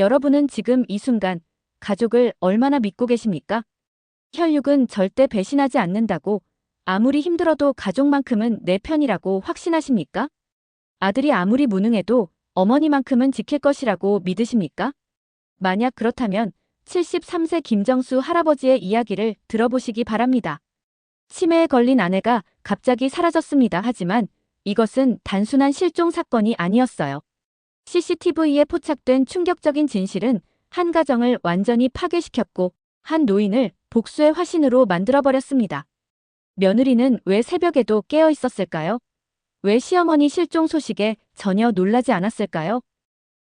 여러분은 지금 이 순간 가족을 얼마나 믿고 계십니까? 혈육은 절대 배신하지 않는다고, 아무리 힘들어도 가족만큼은 내 편이라고 확신하십니까? 아들이 아무리 무능해도 어머니만큼은 지킬 것이라고 믿으십니까? 만약 그렇다면 73세 김정수 할아버지의 이야기를 들어보시기 바랍니다. 치매에 걸린 아내가 갑자기 사라졌습니다. 하지만 이것은 단순한 실종 사건이 아니었어요. CCTV에 포착된 충격적인 진실은 한 가정을 완전히 파괴시켰고 한 노인을 복수의 화신으로 만들어버렸습니다. 며느리는 왜 새벽에도 깨어 있었을까요? 왜 시어머니 실종 소식에 전혀 놀라지 않았을까요?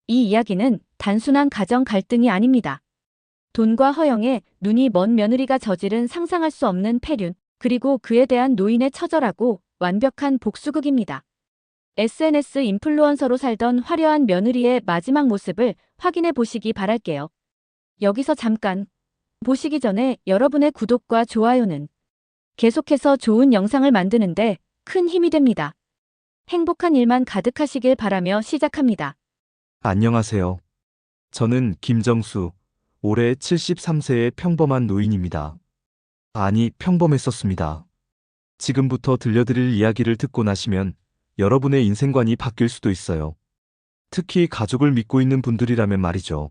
이 이야기는 단순한 가정 갈등이 아닙니다. 돈과 허영에 눈이 먼 며느리가 저지른 상상할 수 없는 폐륜, 그리고 그에 대한 노인의 처절하고 완벽한 복수극입니다. SNS 인플루언서로 살던 화려한 며느리의 마지막 모습을 확인해 보시기 바랄게요. 여기서 잠깐 보시기 전에 여러분의 구독과 좋아요는 계속해서 좋은 영상을 만드는데 큰 힘이 됩니다. 행복한 일만 가득하시길 바라며 시작합니다. 안녕하세요. 저는 김정수, 올해 73세의 평범한 노인입니다. 아니, 평범했었습니다. 지금부터 들려드릴 이야기를 듣고 나시면 여러분의 인생관이 바뀔 수도 있어요. 특히 가족을 믿고 있는 분들이라면 말이죠.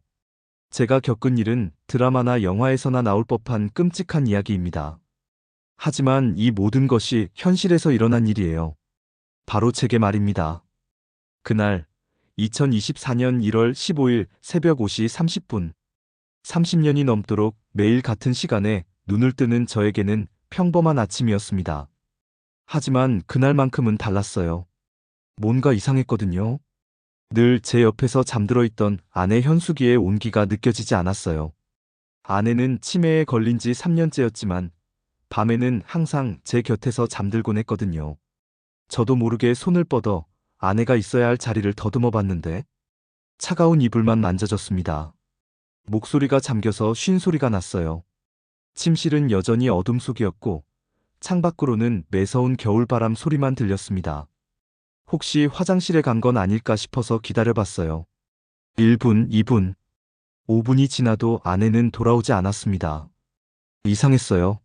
제가 겪은 일은 드라마나 영화에서나 나올 법한 끔찍한 이야기입니다. 하지만 이 모든 것이 현실에서 일어난 일이에요. 바로 제게 말입니다. 그날 2024년 1월 15일 새벽 5시 30분. 30년이 넘도록 매일 같은 시간에 눈을 뜨는 저에게는 평범한 아침이었습니다. 하지만 그날만큼은 달랐어요. 뭔가 이상했거든요. 늘 제 옆에서 잠들어 있던 아내 현숙이의 온기가 느껴지지 않았어요. 아내는 치매에 걸린 지 3년째였지만 밤에는 항상 제 곁에서 잠들곤 했거든요. 저도 모르게 손을 뻗어 아내가 있어야 할 자리를 더듬어 봤는데 차가운 이불만 만져졌습니다. 목소리가 잠겨서 쉰 소리가 났어요. 침실은 여전히 어둠 속이었고 창밖으로는 매서운 겨울바람 소리만 들렸습니다. 혹시 화장실에 간 건 아닐까 싶어서 기다려봤어요. 1분, 2분, 5분이 지나도 아내는 돌아오지 않았습니다. 이상했어요.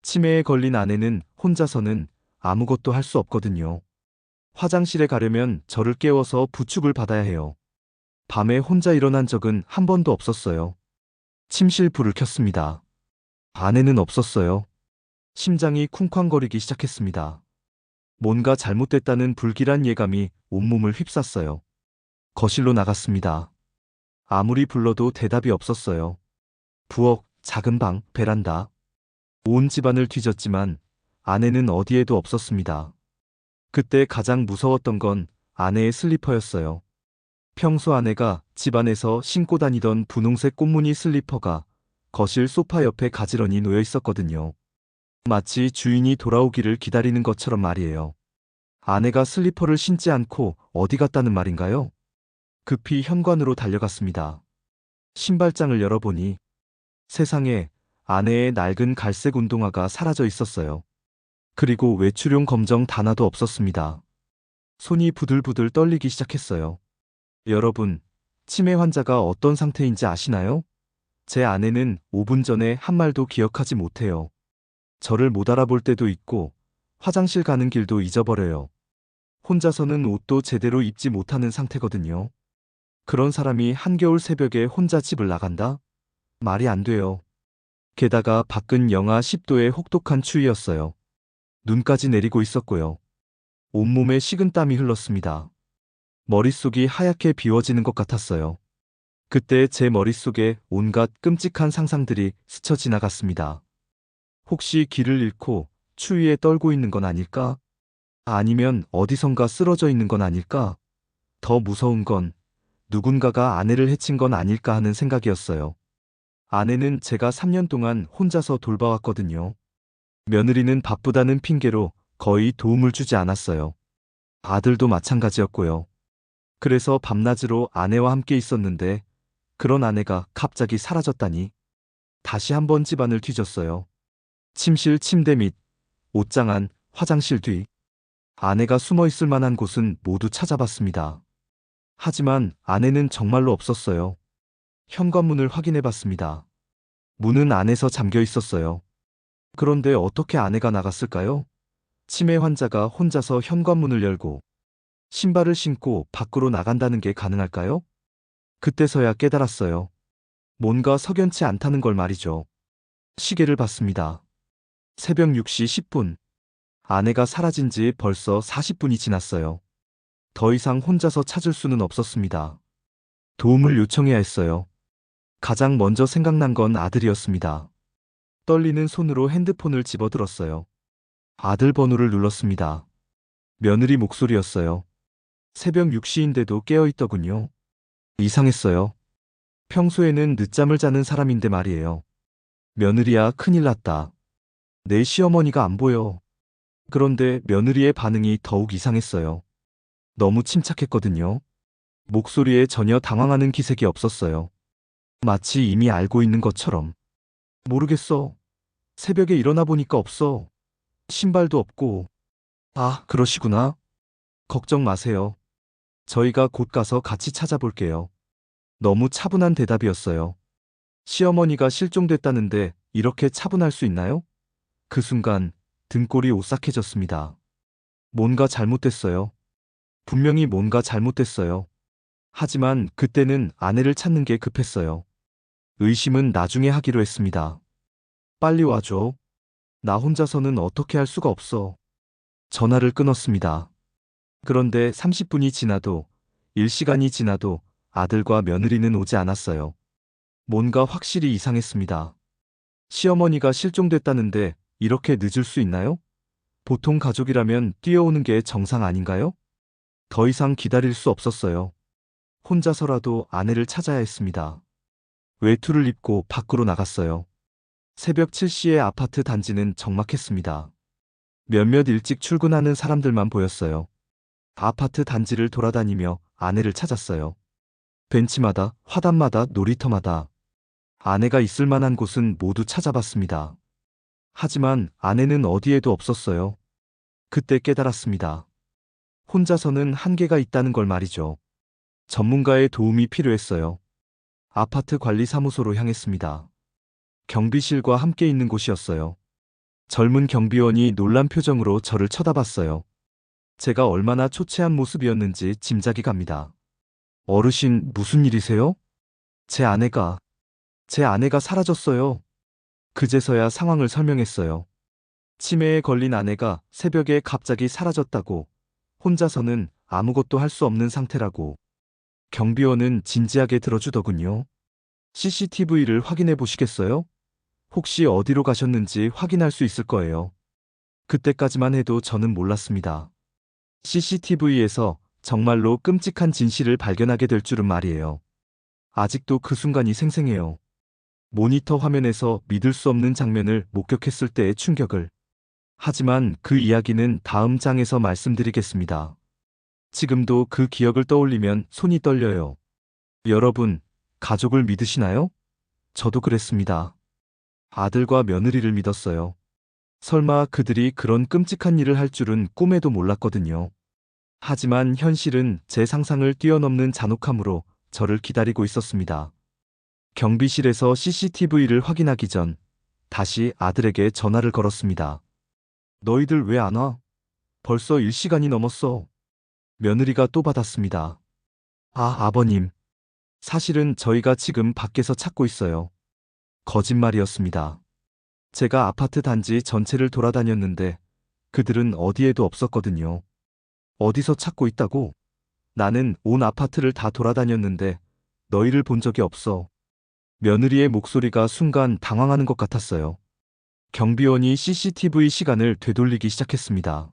치매에 걸린 아내는 혼자서는 아무것도 할 수 없거든요. 화장실에 가려면 저를 깨워서 부축을 받아야 해요. 밤에 혼자 일어난 적은 한 번도 없었어요. 침실 불을 켰습니다. 아내는 없었어요. 심장이 쿵쾅거리기 시작했습니다. 뭔가 잘못됐다는 불길한 예감이 온몸을 휩쌌어요. 거실로 나갔습니다. 아무리 불러도 대답이 없었어요. 부엌, 작은 방, 베란다. 온 집안을 뒤졌지만 아내는 어디에도 없었습니다. 그때 가장 무서웠던 건 아내의 슬리퍼였어요. 평소 아내가 집안에서 신고 다니던 분홍색 꽃무늬 슬리퍼가 거실 소파 옆에 가지런히 놓여 있었거든요. 마치 주인이 돌아오기를 기다리는 것처럼 말이에요. 아내가 슬리퍼를 신지 않고 어디 갔다는 말인가요? 급히 현관으로 달려갔습니다. 신발장을 열어보니 세상에 아내의 낡은 갈색 운동화가 사라져 있었어요. 그리고 외출용 검정 단화도 없었습니다. 손이 부들부들 떨리기 시작했어요. 여러분, 치매 환자가 어떤 상태인지 아시나요? 제 아내는 5분 전에 한 말도 기억하지 못해요. 저를 못 알아볼 때도 있고 화장실 가는 길도 잊어버려요. 혼자서는 옷도 제대로 입지 못하는 상태거든요. 그런 사람이 한겨울 새벽에 혼자 집을 나간다? 말이 안 돼요. 게다가 밖은 영하 10도의 혹독한 추위였어요. 눈까지 내리고 있었고요. 온몸에 식은땀이 흘렀습니다. 머릿속이 하얗게 비워지는 것 같았어요. 그때 제 머릿속에 온갖 끔찍한 상상들이 스쳐 지나갔습니다. 혹시 길을 잃고 추위에 떨고 있는 건 아닐까? 아니면 어디선가 쓰러져 있는 건 아닐까? 더 무서운 건 누군가가 아내를 해친 건 아닐까 하는 생각이었어요. 아내는 제가 3년 동안 혼자서 돌봐왔거든요. 며느리는 바쁘다는 핑계로 거의 도움을 주지 않았어요. 아들도 마찬가지였고요. 그래서 밤낮으로 아내와 함께 있었는데 그런 아내가 갑자기 사라졌다니. 다시 한번 집안을 뒤졌어요. 침실 침대 밑, 옷장 안, 화장실 뒤. 아내가 숨어 있을 만한 곳은 모두 찾아봤습니다. 하지만 아내는 정말로 없었어요. 현관문을 확인해 봤습니다. 문은 안에서 잠겨 있었어요. 그런데 어떻게 아내가 나갔을까요? 치매 환자가 혼자서 현관문을 열고 신발을 신고 밖으로 나간다는 게 가능할까요? 그때서야 깨달았어요. 뭔가 석연치 않다는 걸 말이죠. 시계를 봤습니다. 새벽 6시 10분. 아내가 사라진 지 벌써 40분이 지났어요. 더 이상 혼자서 찾을 수는 없었습니다. 도움을 요청해야 했어요. 가장 먼저 생각난 건 아들이었습니다. 떨리는 손으로 핸드폰을 집어들었어요. 아들 번호를 눌렀습니다. 며느리 목소리였어요. 새벽 6시인데도 깨어있더군요. 이상했어요. 평소에는 늦잠을 자는 사람인데 말이에요. 며느리야, 큰일 났다. 내 시어머니가 안 보여. 그런데 며느리의 반응이 더욱 이상했어요. 너무 침착했거든요. 목소리에 전혀 당황하는 기색이 없었어요. 마치 이미 알고 있는 것처럼. 모르겠어. 새벽에 일어나 보니까 없어. 신발도 없고. 아, 그러시구나. 걱정 마세요. 저희가 곧 가서 같이 찾아볼게요. 너무 차분한 대답이었어요. 시어머니가 실종됐다는데 이렇게 차분할 수 있나요? 그 순간 등골이 오싹해졌습니다. 뭔가 잘못됐어요. 분명히 뭔가 잘못됐어요. 하지만 그때는 아내를 찾는 게 급했어요. 의심은 나중에 하기로 했습니다. 빨리 와줘. 나 혼자서는 어떻게 할 수가 없어. 전화를 끊었습니다. 그런데 30분이 지나도 1시간이 지나도 아들과 며느리는 오지 않았어요. 뭔가 확실히 이상했습니다. 시어머니가 실종됐다는데 이렇게 늦을 수 있나요? 보통 가족이라면 뛰어오는 게 정상 아닌가요? 더 이상 기다릴 수 없었어요. 혼자서라도 아내를 찾아야 했습니다. 외투를 입고 밖으로 나갔어요. 새벽 7시에 아파트 단지는 적막했습니다. 몇몇 일찍 출근하는 사람들만 보였어요. 아파트 단지를 돌아다니며 아내를 찾았어요. 벤치마다, 화단마다, 놀이터마다 아내가 있을 만한 곳은 모두 찾아봤습니다. 하지만 아내는 어디에도 없었어요. 그때 깨달았습니다. 혼자서는 한계가 있다는 걸 말이죠. 전문가의 도움이 필요했어요. 아파트 관리사무소로 향했습니다. 경비실과 함께 있는 곳이었어요. 젊은 경비원이 놀란 표정으로 저를 쳐다봤어요. 제가 얼마나 초췌한 모습이었는지 짐작이 갑니다. 어르신, 무슨 일이세요? 제 아내가 사라졌어요. 그제서야 상황을 설명했어요. 치매에 걸린 아내가 새벽에 갑자기 사라졌다고, 혼자서는 아무것도 할 수 없는 상태라고. 경비원은 진지하게 들어주더군요. CCTV를 확인해 보시겠어요? 혹시 어디로 가셨는지 확인할 수 있을 거예요. 그때까지만 해도 저는 몰랐습니다. CCTV에서 정말로 끔찍한 진실을 발견하게 될 줄은 말이에요. 아직도 그 순간이 생생해요. 모니터 화면에서 믿을 수 없는 장면을 목격했을 때의 충격을. 하지만 그 이야기는 다음 장에서 말씀드리겠습니다. 지금도 그 기억을 떠올리면 손이 떨려요. 여러분, 가족을 믿으시나요? 저도 그랬습니다. 아들과 며느리를 믿었어요. 설마 그들이 그런 끔찍한 일을 할 줄은 꿈에도 몰랐거든요. 하지만 현실은 제 상상을 뛰어넘는 잔혹함으로 저를 기다리고 있었습니다. 경비실에서 CCTV를 확인하기 전 다시 아들에게 전화를 걸었습니다. 너희들 왜 안 와? 벌써 1시간이 넘었어. 며느리가 또 받았습니다. 아버님. 사실은 저희가 지금 밖에서 찾고 있어요. 거짓말이었습니다. 제가 아파트 단지 전체를 돌아다녔는데 그들은 어디에도 없었거든요. 어디서 찾고 있다고? 나는 온 아파트를 다 돌아다녔는데 너희를 본 적이 없어. 며느리의 목소리가 순간 당황하는 것 같았어요. 경비원이 CCTV 시간을 되돌리기 시작했습니다.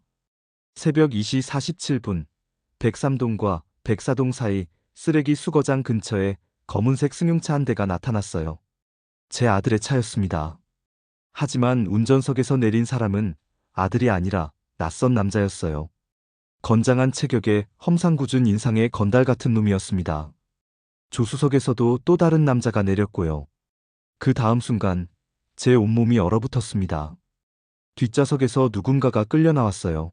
새벽 2시 47분, 103동과 104동 사이 쓰레기 수거장 근처에 검은색 승용차 한 대가 나타났어요. 제 아들의 차였습니다. 하지만 운전석에서 내린 사람은 아들이 아니라 낯선 남자였어요. 건장한 체격에 험상궂은 인상의 건달 같은 놈이었습니다. 조수석에서도 또 다른 남자가 내렸고요. 그 다음 순간 제 온몸이 얼어붙었습니다. 뒷좌석에서 누군가가 끌려 나왔어요.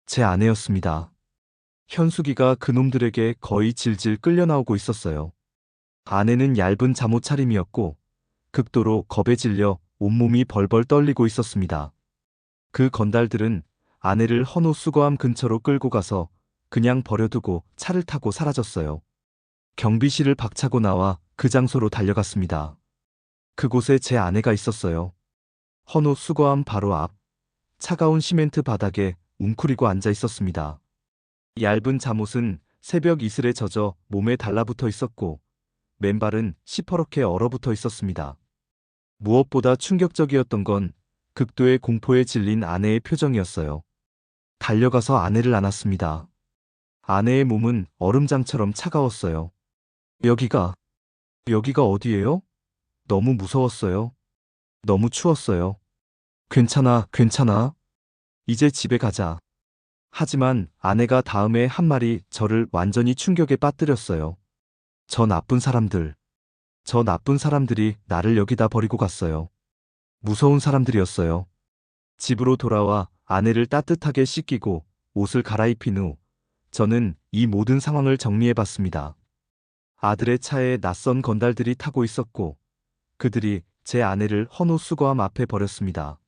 제 아내였습니다. 현숙이가 그놈들에게 거의 질질 끌려 나오고 있었어요. 아내는 얇은 잠옷 차림이었고 극도로 겁에 질려 온몸이 벌벌 떨리고 있었습니다. 그 건달들은 아내를 헌호 수거함 근처로 끌고 가서 그냥 버려두고 차를 타고 사라졌어요. 경비실을 박차고 나와 그 장소로 달려갔습니다. 그곳에 제 아내가 있었어요. 헌호 수거함 바로 앞, 차가운 시멘트 바닥에 웅크리고 앉아 있었습니다. 얇은 잠옷은 새벽 이슬에 젖어 몸에 달라붙어 있었고 맨발은 시퍼렇게 얼어붙어 있었습니다. 무엇보다 충격적이었던 건 극도의 공포에 질린 아내의 표정이었어요. 달려가서 아내를 안았습니다. 아내의 몸은 얼음장처럼 차가웠어요. 여기가 어디예요? 너무 무서웠어요. 너무 추웠어요. 괜찮아, 괜찮아. 이제 집에 가자. 하지만 아내가 다음에 한 말이 저를 완전히 충격에 빠뜨렸어요. 저 나쁜 사람들이 나를 여기다 버리고 갔어요. 무서운 사람들이었어요. 집으로 돌아와 아내를 따뜻하게 씻기고 옷을 갈아입힌 후 저는 이 모든 상황을 정리해 봤습니다. 아들의 차에 낯선 건달들이 타고 있었고 그들이 제 아내를 헌호 수거함 앞에 버렸습니다.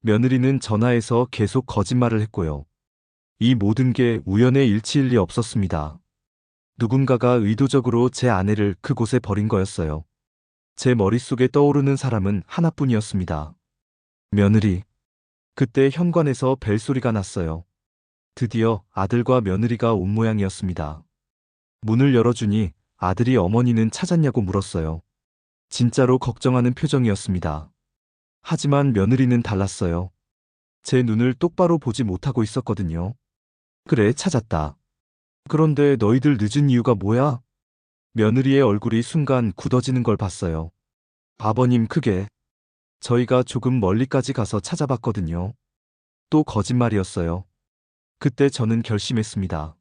며느리는 전화해서 계속 거짓말을 했고요. 이 모든 게 우연의 일치일 리 없었습니다. 누군가가 의도적으로 제 아내를 그곳에 버린 거였어요. 제 머릿속에 떠오르는 사람은 하나뿐이었습니다. 며느리. 그때 현관에서 벨소리가 났어요. 드디어 아들과 며느리가 온 모양이었습니다. 문을 열어주니 아들이 어머니는 찾았냐고 물었어요. 진짜로 걱정하는 표정이었습니다. 하지만 며느리는 달랐어요. 제 눈을 똑바로 보지 못하고 있었거든요. 그래, 찾았다. 그런데 너희들 늦은 이유가 뭐야? 며느리의 얼굴이 순간 굳어지는 걸 봤어요. 아버님, 저희가 조금 멀리까지 가서 찾아봤거든요. 또 거짓말이었어요. 그때 저는 결심했습니다.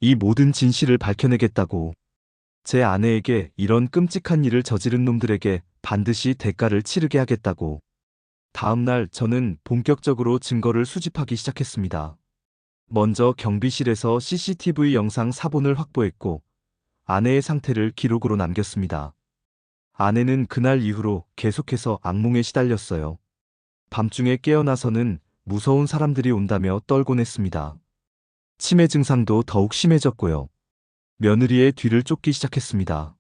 이 모든 진실을 밝혀내겠다고. 제 아내에게 이런 끔찍한 일을 저지른 놈들에게 반드시 대가를 치르게 하겠다고. 다음 날 저는 본격적으로 증거를 수집하기 시작했습니다. 먼저 경비실에서 CCTV 영상 사본을 확보했고 아내의 상태를 기록으로 남겼습니다. 아내는 그날 이후로 계속해서 악몽에 시달렸어요. 밤중에 깨어나서는 무서운 사람들이 온다며 떨곤 했습니다. 치매 증상도 더욱 심해졌고요. 며느리의 뒤를 쫓기 시작했습니다.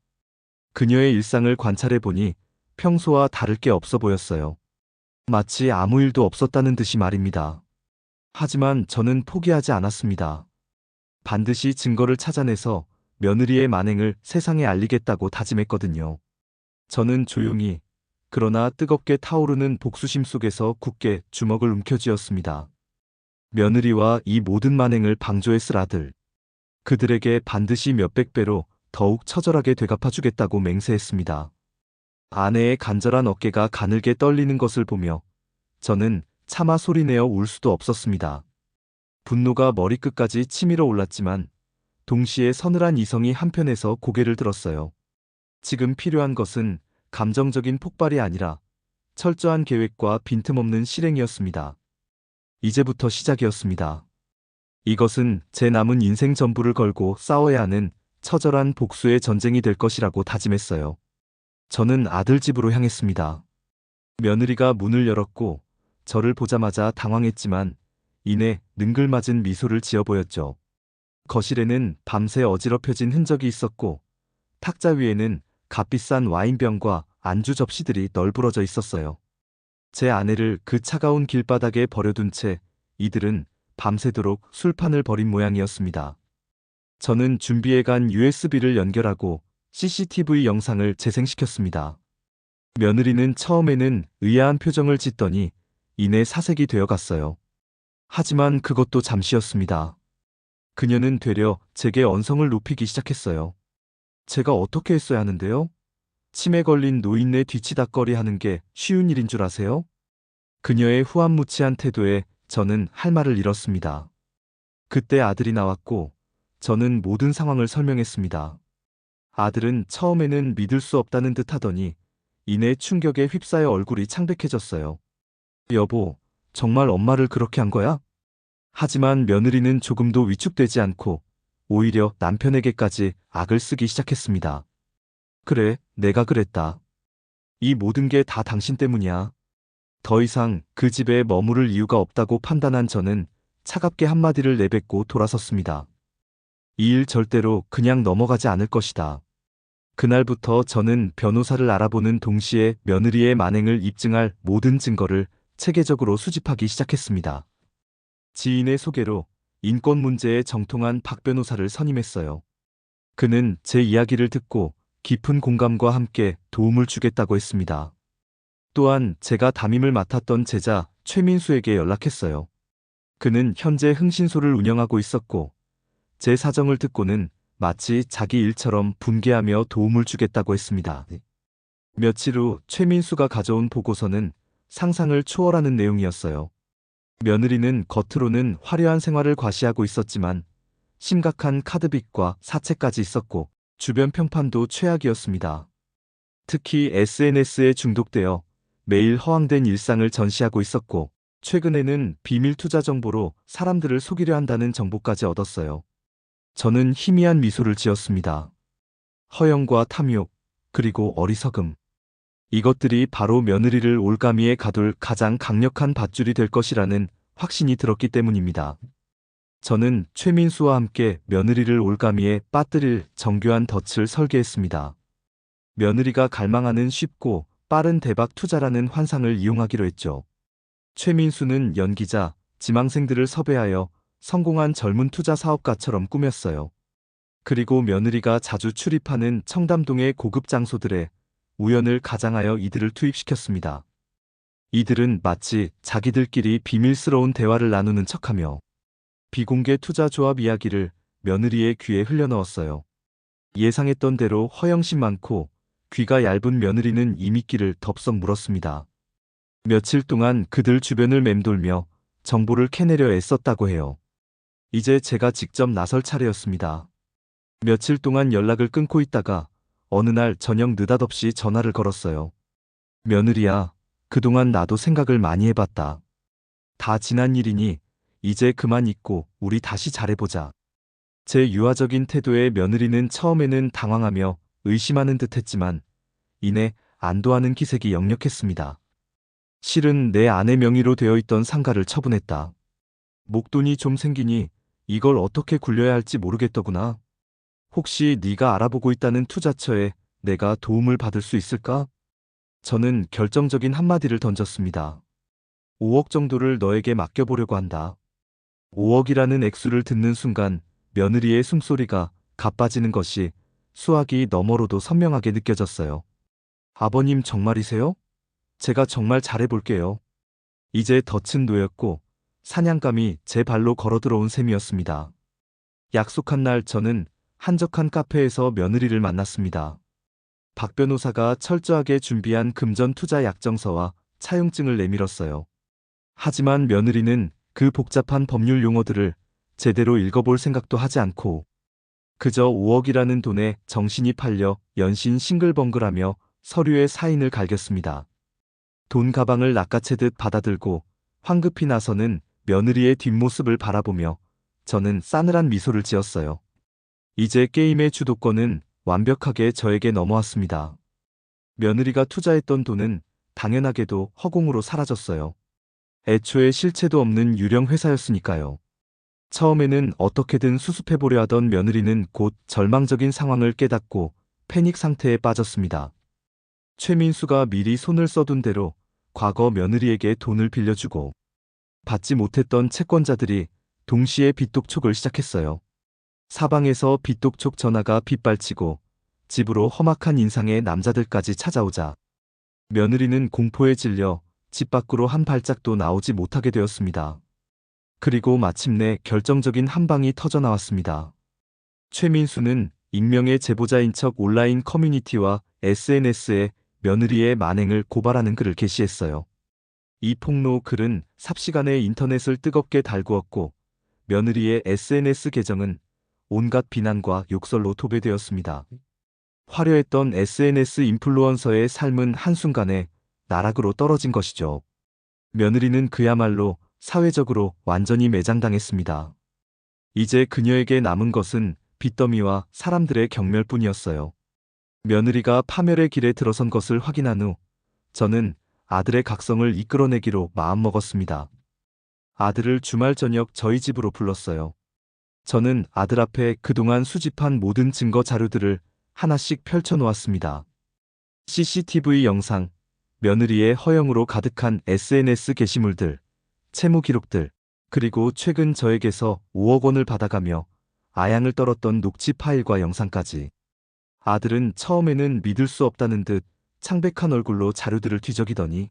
그녀의 일상을 관찰해 보니 평소와 다를 게 없어 보였어요. 마치 아무 일도 없었다는 듯이 말입니다. 하지만 저는 포기하지 않았습니다. 반드시 증거를 찾아내서 며느리의 만행을 세상에 알리겠다고 다짐했거든요. 저는 조용히, 그러나 뜨겁게 타오르는 복수심 속에서 굳게 주먹을 움켜쥐었습니다. 며느리와 이 모든 만행을 방조했을 아들. 그들에게 반드시 몇백 배로 더욱 처절하게 되갚아주겠다고 맹세했습니다. 아내의 간절한 어깨가 가늘게 떨리는 것을 보며 저는 차마 소리내어 울 수도 없었습니다. 분노가 머리끝까지 치밀어 올랐지만 동시에 서늘한 이성이 한편에서 고개를 들었어요. 지금 필요한 것은 감정적인 폭발이 아니라 철저한 계획과 빈틈없는 실행이었습니다. 이제부터 시작이었습니다. 이것은 제 남은 인생 전부를 걸고 싸워야 하는 처절한 복수의 전쟁이 될 것이라고 다짐했어요. 저는 아들 집으로 향했습니다. 며느리가 문을 열었고 저를 보자마자 당황했지만 이내 능글맞은 미소를 지어 보였죠. 거실에는 밤새 어지럽혀진 흔적이 있었고 탁자 위에는 값비싼 와인병과 안주 접시들이 널브러져 있었어요. 제 아내를 그 차가운 길바닥에 버려둔 채 이들은 밤새도록 술판을 벌인 모양이었습니다. 저는 준비해간 USB를 연결하고 CCTV 영상을 재생시켰습니다. 며느리는 처음에는 의아한 표정을 짓더니 이내 사색이 되어갔어요. 하지만 그것도 잠시였습니다. 그녀는 되려 제게 언성을 높이기 시작했어요. 제가 어떻게 했어야 하는데요? 치매 걸린 노인네 뒤치다꺼리 하는 게 쉬운 일인 줄 아세요? 그녀의 후안무치한 태도에 저는 할 말을 잃었습니다. 그때 아들이 나왔고 저는 모든 상황을 설명했습니다. 아들은 처음에는 믿을 수 없다는 듯 하더니 이내 충격에 휩싸여 얼굴이 창백해졌어요. 여보, 정말 엄마를 그렇게 한 거야? 하지만 며느리는 조금도 위축되지 않고 오히려 남편에게까지 악을 쓰기 시작했습니다. 그래, 내가 그랬다. 이 모든 게 다 당신 때문이야. 더 이상 그 집에 머무를 이유가 없다고 판단한 저는 차갑게 한마디를 내뱉고 돌아섰습니다. 이 일 절대로 그냥 넘어가지 않을 것이다. 그날부터 저는 변호사를 알아보는 동시에 며느리의 만행을 입증할 모든 증거를 체계적으로 수집하기 시작했습니다. 지인의 소개로 인권 문제에 정통한 박 변호사를 선임했어요. 그는 제 이야기를 듣고 깊은 공감과 함께 도움을 주겠다고 했습니다. 또한 제가 담임을 맡았던 제자 최민수에게 연락했어요. 그는 현재 흥신소를 운영하고 있었고 제 사정을 듣고는 마치 자기 일처럼 분개하며 도움을 주겠다고 했습니다. 며칠 후 최민수가 가져온 보고서는 상상을 초월하는 내용이었어요. 며느리는 겉으로는 화려한 생활을 과시하고 있었지만 심각한 카드빚과 사채까지 있었고 주변 평판도 최악이었습니다. 특히 SNS에 중독되어 매일 허황된 일상을 전시하고 있었고 최근에는 비밀 투자 정보로 사람들을 속이려 한다는 정보까지 얻었어요. 저는 희미한 미소를 지었습니다. 허영과 탐욕, 그리고 어리석음. 이것들이 바로 며느리를 올가미에 가둘 가장 강력한 밧줄이 될 것이라는 확신이 들었기 때문입니다. 저는 최민수와 함께 며느리를 올가미에 빠뜨릴 정교한 덫을 설계했습니다. 며느리가 갈망하는 쉽고 빠른 대박 투자라는 환상을 이용하기로 했죠. 최민수는 연기자, 지망생들을 섭외하여 성공한 젊은 투자 사업가처럼 꾸몄어요. 그리고 며느리가 자주 출입하는 청담동의 고급 장소들에 우연을 가장하여 이들을 투입시켰습니다. 이들은 마치 자기들끼리 비밀스러운 대화를 나누는 척하며 비공개 투자 조합 이야기를 며느리의 귀에 흘려넣었어요. 예상했던 대로 허영심 많고 귀가 얇은 며느리는 이미끼를 덥석 물었습니다. 며칠 동안 그들 주변을 맴돌며 정보를 캐내려 애썼다고 해요. 이제 제가 직접 나설 차례였습니다. 며칠 동안 연락을 끊고 있다가 어느 날 저녁 느닷없이 전화를 걸었어요. 며느리야, 그동안 나도 생각을 많이 해봤다. 다 지난 일이니 이제 그만 잊고 우리 다시 잘해보자. 제 유화적인 태도에 며느리는 처음에는 당황하며 의심하는 듯했지만 이내 안도하는 기색이 역력했습니다. 실은 내 아내 명의로 되어 있던 상가를 처분했다. 목돈이 좀 생기니 이걸 어떻게 굴려야 할지 모르겠더구나. 혹시 네가 알아보고 있다는 투자처에 내가 도움을 받을 수 있을까? 저는 결정적인 한마디를 던졌습니다. 5억 정도를 너에게 맡겨보려고 한다. 5억이라는 액수를 듣는 순간 며느리의 숨소리가 가빠지는 것이 수화기 너머로도 선명하게 느껴졌어요. 아버님 정말이세요? 제가 정말 잘해볼게요. 이제 덫은 놓였고 사냥감이 제 발로 걸어들어온 셈이었습니다. 약속한 날 저는 한적한 카페에서 며느리를 만났습니다. 박 변호사가 철저하게 준비한 금전 투자 약정서와 차용증을 내밀었어요. 하지만 며느리는 그 복잡한 법률 용어들을 제대로 읽어볼 생각도 하지 않고 그저 5억이라는 돈에 정신이 팔려 연신 싱글벙글하며 서류에 사인을 갈겼습니다. 돈 가방을 낚아채듯 받아들고 황급히 나서는 며느리의 뒷모습을 바라보며 저는 싸늘한 미소를 지었어요. 이제 게임의 주도권은 완벽하게 저에게 넘어왔습니다. 며느리가 투자했던 돈은 당연하게도 허공으로 사라졌어요. 애초에 실체도 없는 유령 회사였으니까요. 처음에는 어떻게든 수습해보려 하던 며느리는 곧 절망적인 상황을 깨닫고 패닉 상태에 빠졌습니다. 최민수가 미리 손을 써둔 대로 과거 며느리에게 돈을 빌려주고 받지 못했던 채권자들이 동시에 빚독촉을 시작했어요. 사방에서 빚독촉 전화가 빗발치고 집으로 험악한 인상의 남자들까지 찾아오자 며느리는 공포에 질려 집 밖으로 한 발짝도 나오지 못하게 되었습니다. 그리고 마침내 결정적인 한 방이 터져나왔습니다. 최민수는 익명의 제보자인 척 온라인 커뮤니티와 SNS에 며느리의 만행을 고발하는 글을 게시했어요. 이 폭로 글은 삽시간에 인터넷을 뜨겁게 달구었고 며느리의 SNS 계정은 온갖 비난과 욕설로 도배되었습니다. 화려했던 SNS 인플루언서의 삶은 한순간에 나락으로 떨어진 것이죠. 며느리는 그야말로 사회적으로 완전히 매장당했습니다. 이제 그녀에게 남은 것은 빚더미와 사람들의 경멸뿐이었어요. 며느리가 파멸의 길에 들어선 것을 확인한 후 저는 아들의 각성을 이끌어내기로 마음먹었습니다. 아들을 주말 저녁 저희 집으로 불렀어요. 저는 아들 앞에 그동안 수집한 모든 증거 자료들을 하나씩 펼쳐놓았습니다. CCTV 영상, 며느리의 허영으로 가득한 SNS 게시물들, 채무 기록들, 그리고 최근 저에게서 5억 원을 받아가며 아양을 떨었던 녹취 파일과 영상까지. 아들은 처음에는 믿을 수 없다는 듯 창백한 얼굴로 자료들을 뒤적이더니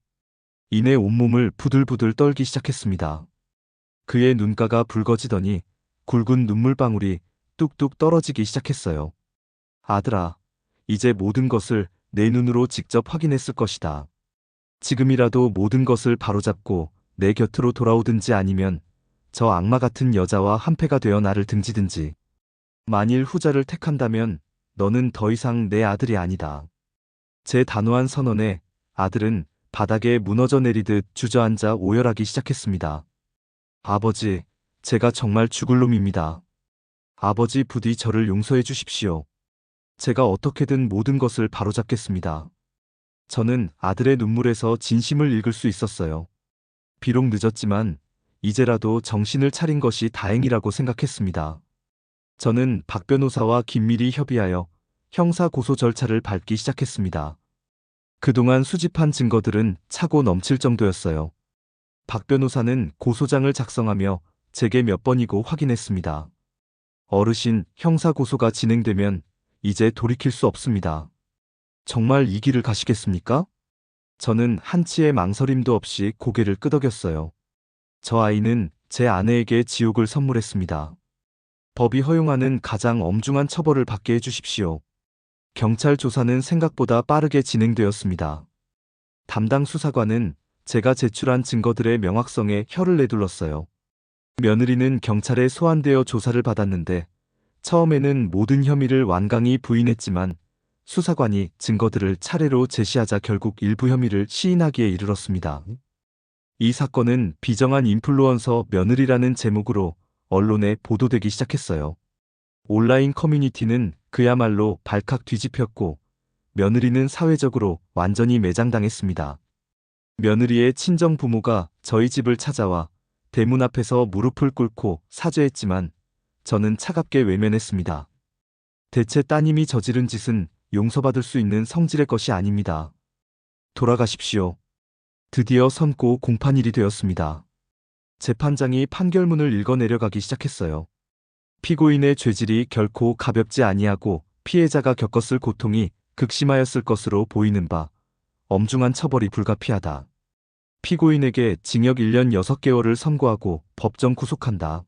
이내 온몸을 부들부들 떨기 시작했습니다. 그의 눈가가 붉어지더니 굵은 눈물방울이 뚝뚝 떨어지기 시작했어요. 아들아, 이제 모든 것을 내 눈으로 직접 확인했을 것이다. 지금이라도 모든 것을 바로잡고 내 곁으로 돌아오든지 아니면 저 악마 같은 여자와 한패가 되어 나를 등지든지. 만일 후자를 택한다면 너는 더 이상 내 아들이 아니다. 제 단호한 선언에 아들은 바닥에 무너져 내리듯 주저앉아 오열하기 시작했습니다. 아버지, 제가 정말 죽을 놈입니다. 아버지 부디 저를 용서해 주십시오. 제가 어떻게든 모든 것을 바로잡겠습니다. 저는 아들의 눈물에서 진심을 읽을 수 있었어요. 비록 늦었지만 이제라도 정신을 차린 것이 다행이라고 생각했습니다. 저는 박 변호사와 긴밀히 협의하여 형사 고소 절차를 밟기 시작했습니다. 그동안 수집한 증거들은 차고 넘칠 정도였어요. 박 변호사는 고소장을 작성하며 제게 몇 번이고 확인했습니다. 어르신, 형사 고소가 진행되면 이제 돌이킬 수 없습니다. 정말 이 길을 가시겠습니까? 저는 한치의 망설임도 없이 고개를 끄덕였어요. 저 아이는 제 아내에게 지옥을 선물했습니다. 법이 허용하는 가장 엄중한 처벌을 받게 해주십시오. 경찰 조사는 생각보다 빠르게 진행되었습니다. 담당 수사관은 제가 제출한 증거들의 명확성에 혀를 내둘렀어요. 며느리는 경찰에 소환되어 조사를 받았는데 처음에는 모든 혐의를 완강히 부인했지만 수사관이 증거들을 차례로 제시하자 결국 일부 혐의를 시인하기에 이르렀습니다. 이 사건은 비정한 인플루언서 며느리라는 제목으로 언론에 보도되기 시작했어요. 온라인 커뮤니티는 그야말로 발칵 뒤집혔고 며느리는 사회적으로 완전히 매장당했습니다. 며느리의 친정 부모가 저희 집을 찾아와 대문 앞에서 무릎을 꿇고 사죄했지만 저는 차갑게 외면했습니다. 대체 따님이 저지른 짓은 용서받을 수 있는 성질의 것이 아닙니다. 돌아가십시오. 드디어 선고 공판일이 되었습니다. 재판장이 판결문을 읽어내려가기 시작했어요. 피고인의 죄질이 결코 가볍지 아니하고 피해자가 겪었을 고통이 극심하였을 것으로 보이는 바 엄중한 처벌이 불가피하다. 피고인에게 징역 1년 6개월을 선고하고 법정 구속한다.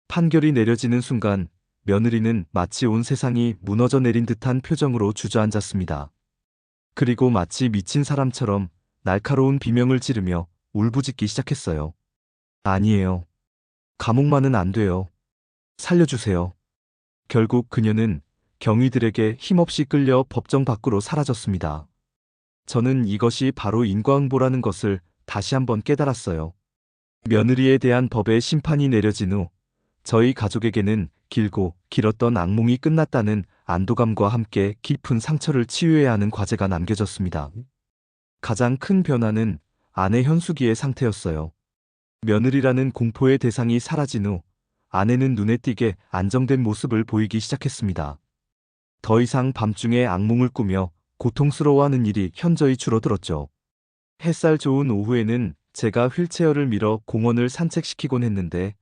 판결이 내려지는 순간 며느리는 마치 온 세상이 무너져 내린 듯한 표정으로 주저앉았습니다. 그리고 마치 미친 사람처럼 날카로운 비명을 지르며 울부짖기 시작했어요. 아니에요. 감옥만은 안 돼요. 살려주세요. 결국 그녀는 경위들에게 힘없이 끌려 법정 밖으로 사라졌습니다. 저는 이것이 바로 인과응보라는 것을 다시 한번 깨달았어요. 며느리에 대한 법의 심판이 내려진 후 저희 가족에게는 길고 길었던 악몽이 끝났다는 안도감과 함께 깊은 상처를 치유해야 하는 과제가 남겨졌습니다. 가장 큰 변화는 아내 현숙이의 상태였어요. 며느리라는 공포의 대상이 사라진 후 아내는 눈에 띄게 안정된 모습을 보이기 시작했습니다. 더 이상 밤중에 악몽을 꾸며 고통스러워하는 일이 현저히 줄어들었죠. 햇살 좋은 오후에는 제가 휠체어를 밀어 공원을 산책시키곤 했는데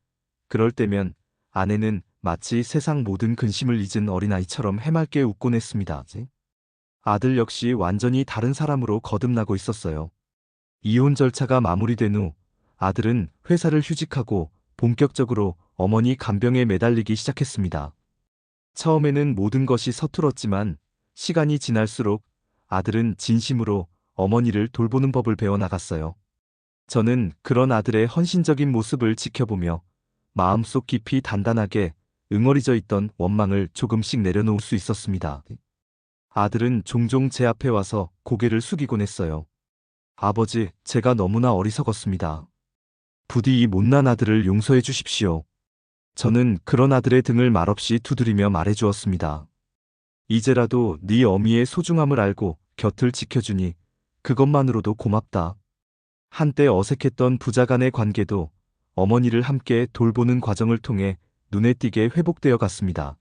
그럴 때면 아내는 마치 세상 모든 근심을 잊은 어린아이처럼 해맑게 웃곤 했습니다. 아들 역시 완전히 다른 사람으로 거듭나고 있었어요. 이혼 절차가 마무리된 후 아들은 회사를 휴직하고 본격적으로 어머니 간병에 매달리기 시작했습니다. 처음에는 모든 것이 서툴었지만 시간이 지날수록 아들은 진심으로 어머니를 돌보는 법을 배워나갔어요. 저는 그런 아들의 헌신적인 모습을 지켜보며 마음속 깊이 단단하게 응어리져 있던 원망을 조금씩 내려놓을 수 있었습니다. 아들은 종종 제 앞에 와서 고개를 숙이곤 했어요. 아버지, 제가 너무나 어리석었습니다. 부디 이 못난 아들을 용서해 주십시오. 저는 그런 아들의 등을 말없이 두드리며 말해주었습니다. 이제라도 네 어미의 소중함을 알고 곁을 지켜주니 그것만으로도 고맙다. 한때 어색했던 부자 간의 관계도 어머니를 함께 돌보는 과정을 통해 눈에 띄게 회복되어 갔습니다.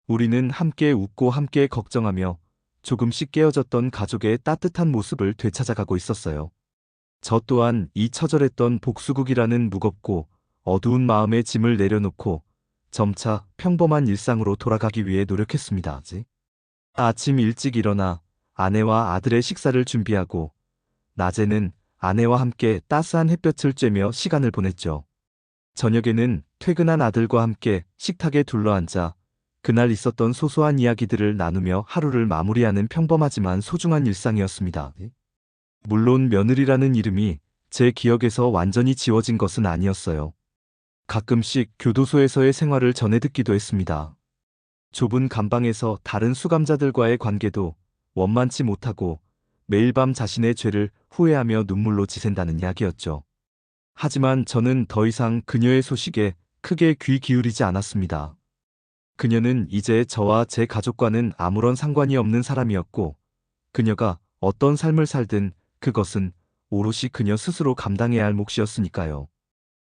우리는 함께 웃고 함께 걱정하며 조금씩 깨어졌던 가족의 따뜻한 모습을 되찾아가고 있었어요. 저 또한 이 처절했던 복수국이라는 무겁고 어두운 마음의 짐을 내려놓고 점차 평범한 일상으로 돌아가기 위해 노력했습니다. 아침 일찍 일어나 아내와 아들의 식사를 준비하고 낮에는 아내와 함께 따스한 햇볕을 쬐며 시간을 보냈죠. 저녁에는 퇴근한 아들과 함께 식탁에 둘러앉아 그날 있었던 소소한 이야기들을 나누며 하루를 마무리하는 평범하지만 소중한 일상이었습니다. 물론 며느리라는 이름이 제 기억에서 완전히 지워진 것은 아니었어요. 가끔씩 교도소에서의 생활을 전해 듣기도 했습니다. 좁은 감방에서 다른 수감자들과의 관계도 원만치 못하고 매일 밤 자신의 죄를 후회하며 눈물로 지샌다는 이야기였죠. 하지만 저는 더 이상 그녀의 소식에 크게 귀 기울이지 않았습니다. 그녀는 이제 저와 제 가족과는 아무런 상관이 없는 사람이었고, 그녀가 어떤 삶을 살든 그것은 오롯이 그녀 스스로 감당해야 할 몫이었으니까요.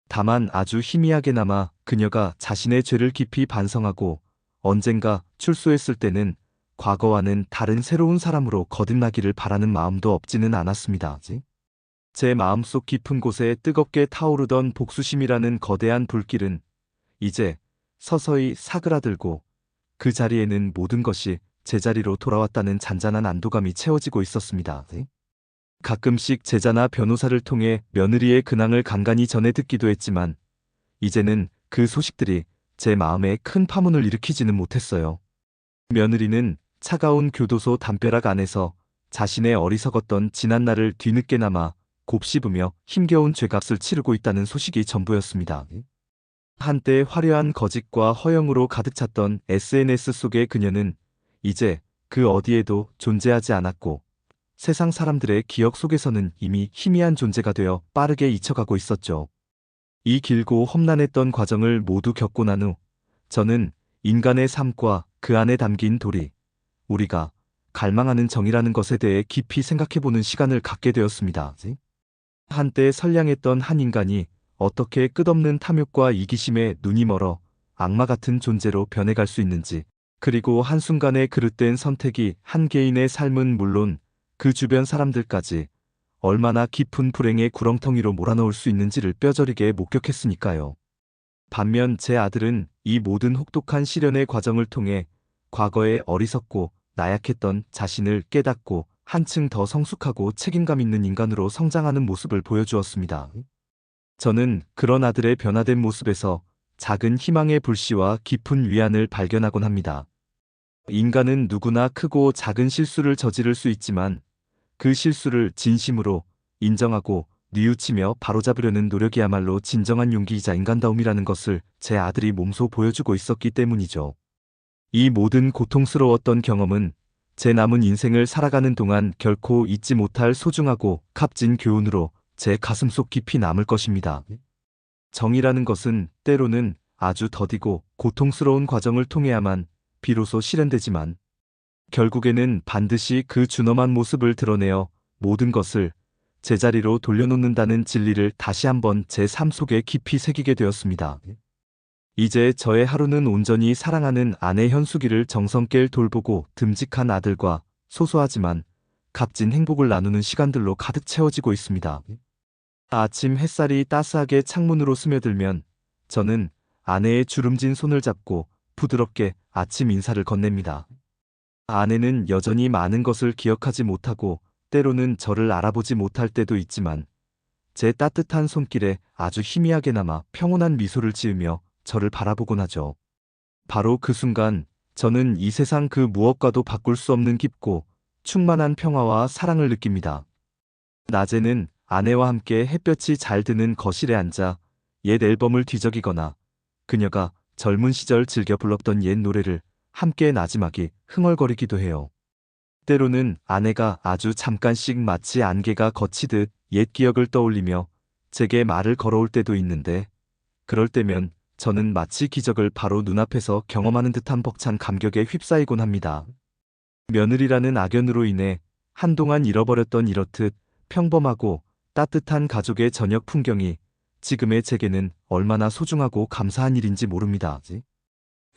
다만 아주 희미하게나마 그녀가 자신의 죄를 깊이 반성하고 언젠가 출소했을 때는 과거와는 다른 새로운 사람으로 거듭나기를 바라는 마음도 없지는 않았습니다. 제 마음속 깊은 곳에 뜨겁게 타오르던 복수심이라는 거대한 불길은 이제 서서히 사그라들고 그 자리에는 모든 것이 제자리로 돌아왔다는 잔잔한 안도감이 채워지고 있었습니다. 가끔씩 제자나 변호사를 통해 며느리의 근황을 간간히 전해 듣기도 했지만 이제는 그 소식들이 제 마음에 큰 파문을 일으키지는 못했어요. 며느리는 차가운 교도소 담벼락 안에서 자신의 어리석었던 지난날을 뒤늦게나마 곱씹으며 힘겨운 죄값을 치르고 있다는 소식이 전부였습니다. 한때 화려한 거짓과 허영으로 가득 찼던 SNS 속의 그녀는 이제 그 어디에도 존재하지 않았고 세상 사람들의 기억 속에서는 이미 희미한 존재가 되어 빠르게 잊혀가고 있었죠. 이 길고 험난했던 과정을 모두 겪고 난 후 저는 인간의 삶과 그 안에 담긴 도리, 우리가 갈망하는 정의라는 것에 대해 깊이 생각해보는 시간을 갖게 되었습니다. 한때 선량했던 한 인간이 어떻게 끝없는 탐욕과 이기심에 눈이 멀어 악마 같은 존재로 변해갈 수 있는지, 그리고 한순간에 그릇된 선택이 한 개인의 삶은 물론 그 주변 사람들까지 얼마나 깊은 불행의 구렁텅이로 몰아넣을 수 있는지를 뼈저리게 목격했으니까요. 반면 제 아들은 이 모든 혹독한 시련의 과정을 통해 과거에 어리석고 나약했던 자신을 깨닫고 한층 더 성숙하고 책임감 있는 인간으로 성장하는 모습을 보여주었습니다. 저는 그런 아들의 변화된 모습에서 작은 희망의 불씨와 깊은 위안을 발견하곤 합니다. 인간은 누구나 크고 작은 실수를 저지를 수 있지만 그 실수를 진심으로 인정하고 뉘우치며 바로잡으려는 노력이야말로 진정한 용기이자 인간다움이라는 것을 제 아들이 몸소 보여주고 있었기 때문이죠. 이 모든 고통스러웠던 경험은 제 남은 인생을 살아가는 동안 결코 잊지 못할 소중하고 값진 교훈으로 제 가슴속 깊이 남을 것입니다. 정의라는 것은 때로는 아주 더디고 고통스러운 과정을 통해야만 비로소 실현되지만 결국에는 반드시 그 준엄한 모습을 드러내어 모든 것을 제자리로 돌려놓는다는 진리를 다시 한번 제 삶 속에 깊이 새기게 되었습니다. 이제 저의 하루는 온전히 사랑하는 아내 현숙이를 정성껏 돌보고 듬직한 아들과 소소하지만 값진 행복을 나누는 시간들로 가득 채워지고 있습니다. 아침 햇살이 따스하게 창문으로 스며들면 저는 아내의 주름진 손을 잡고 부드럽게 아침 인사를 건넵니다. 아내는 여전히 많은 것을 기억하지 못하고 때로는 저를 알아보지 못할 때도 있지만 제 따뜻한 손길에 아주 희미하게나마 평온한 미소를 지으며 저를 바라보곤 하죠. 바로 그 순간 저는 이 세상 그 무엇과도 바꿀 수 없는 깊고 충만한 평화와 사랑을 느낍니다. 낮에는 아내와 함께 햇볕이 잘 드는 거실에 앉아 옛 앨범을 뒤적이거나 그녀가 젊은 시절 즐겨 불렀던 옛 노래를 함께 나지막이 흥얼거리기도 해요. 때로는 아내가 아주 잠깐씩 마치 안개가 걷히듯 옛 기억을 떠올리며 제게 말을 걸어올 때도 있는데 그럴 때면 저는 마치 기적을 바로 눈앞에서 경험하는 듯한 벅찬 감격에 휩싸이곤 합니다. 며느리라는 악연으로 인해 한동안 잃어버렸던 이렇듯 평범하고 따뜻한 가족의 저녁 풍경이 지금의 제게는 얼마나 소중하고 감사한 일인지 모릅니다.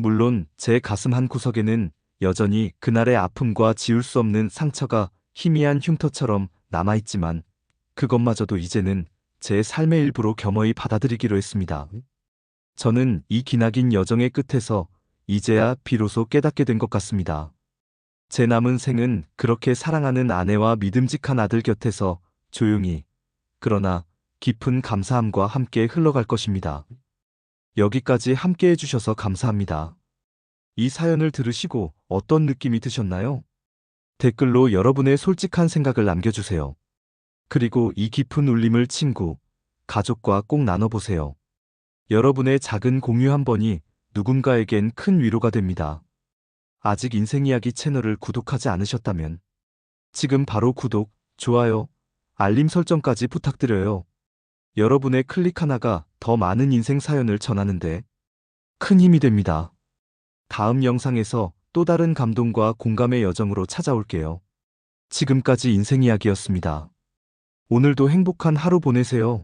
물론 제 가슴 한 구석에는 여전히 그날의 아픔과 지울 수 없는 상처가 희미한 흉터처럼 남아있지만 그것마저도 이제는 제 삶의 일부로 겸허히 받아들이기로 했습니다. 저는 이 기나긴 여정의 끝에서 이제야 비로소 깨닫게 된 것 같습니다. 제 남은 생은 그렇게 사랑하는 아내와 믿음직한 아들 곁에서 조용히, 그러나 깊은 감사함과 함께 흘러갈 것입니다. 여기까지 함께 해주셔서 감사합니다. 이 사연을 들으시고 어떤 느낌이 드셨나요? 댓글로 여러분의 솔직한 생각을 남겨주세요. 그리고 이 깊은 울림을 친구, 가족과 꼭 나눠보세요. 여러분의 작은 공유 한 번이 누군가에겐 큰 위로가 됩니다. 아직 인생이야기 채널을 구독하지 않으셨다면 지금 바로 구독, 좋아요, 알림 설정까지 부탁드려요. 여러분의 클릭 하나가 더 많은 인생 사연을 전하는데 큰 힘이 됩니다. 다음 영상에서 또 다른 감동과 공감의 여정으로 찾아올게요. 지금까지 인생 이야기였습니다. 오늘도 행복한 하루 보내세요.